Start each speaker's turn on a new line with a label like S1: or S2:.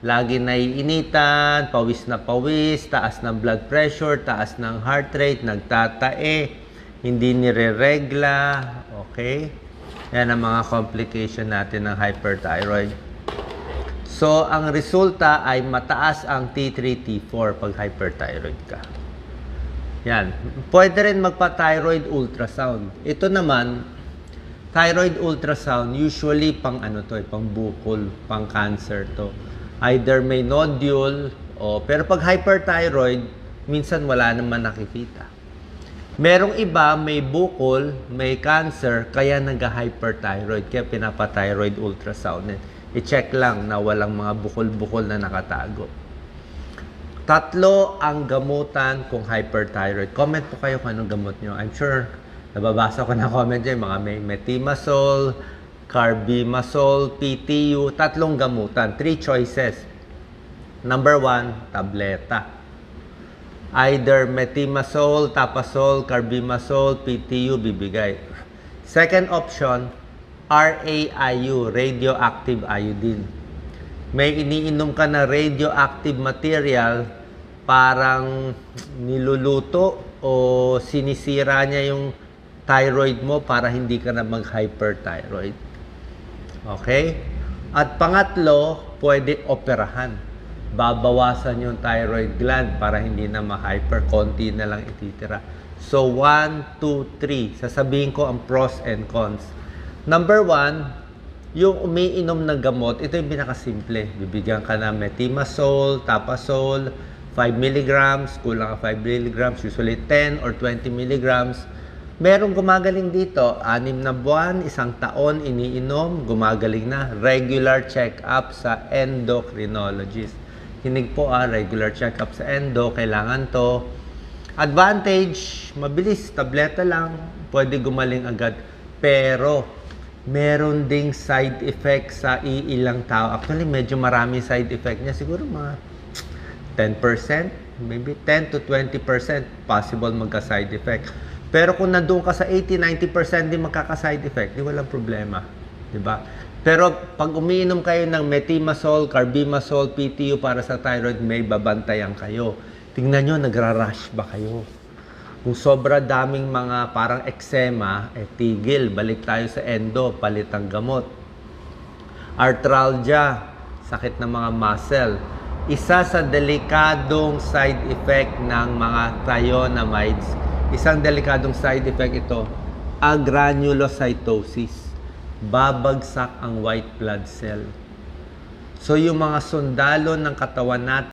S1: lagi naiinitan, pawis na pawis, taas ng blood pressure, taas ng heart rate, nagtatae, hindi nireregla, okay? Yan ang mga complication natin ng hyperthyroid. So, ang resulta ay mataas ang T3, T4 pag hyperthyroid ka. Yan. Pwede rin magpa-thyroid ultrasound. Ito naman, thyroid ultrasound, usually pang pang bukol, pang cancer to. Either may nodule, pero pag hyperthyroid, minsan wala naman nakikita. Merong iba, may bukol, may cancer, kaya nag-hyperthyroid, kaya pinapa-thyroid ultrasound. I-check lang na walang mga bukol-bukol na nakatago. 3 ang gamutan kung hyperthyroid. Comment po kayo kung anong gamot nyo. I'm sure, nababasa ko na comment nyo, mga may methimazole, carbimazole, PTU, 3 gamutan, 3 choices. Number 1, tableta. Either methimazole, tapazole, carbimazole, PTU, bibigay. Second option, RAIU, radioactive iodine. May iniinom ka na radioactive material, parang niluluto o sinisira niya yung thyroid mo para hindi ka na mag-hyperthyroid. Okay? At pangatlo, pwede operahan. Babawasan yung thyroid gland para hindi na ma-hyper, konti na lang ititira. So, 1, 2, 3. Sasabihin ko ang pros and cons. Number 1, yung umiinom ng gamot, ito yung pinakasimple. Bibigyan ka na methimazole, tapazole, 5 mg, kulang ka 5 mg, usually 10 or 20 mg. Merong gumagaling dito, 6 na buwan, 1 taon, iniinom, gumagaling na. Regular check-up sa endocrinologist. Hinig po regular check-up sa endo, kailangan to. Advantage, mabilis, tableta lang, pwede gumaling agad. Pero, meron ding side effect sa iilang tao. Actually, medyo marami side effect niya. Siguro mga 10%, maybe 10 to 20% possible magka-side effect. Pero kung nandoon ka sa 80-90% din magkaka-side effect, di walang problema. Diba? Pero pag umiinom kayo ng methimazole, carbimazole, PTU para sa thyroid, may babantayan kayo. Tingnan nyo, nagra-rush ba kayo? Kung sobra daming mga parang eczema, tigil, balik tayo sa endo, palit ang gamot. Arthralgia, sakit ng mga muscle. Isa sa delikadong side effect ng mga thionamides, isang delikadong side effect ito, agranulocytosis. Babagsak ang white blood cell. So yung mga sundalo ng katawan natin,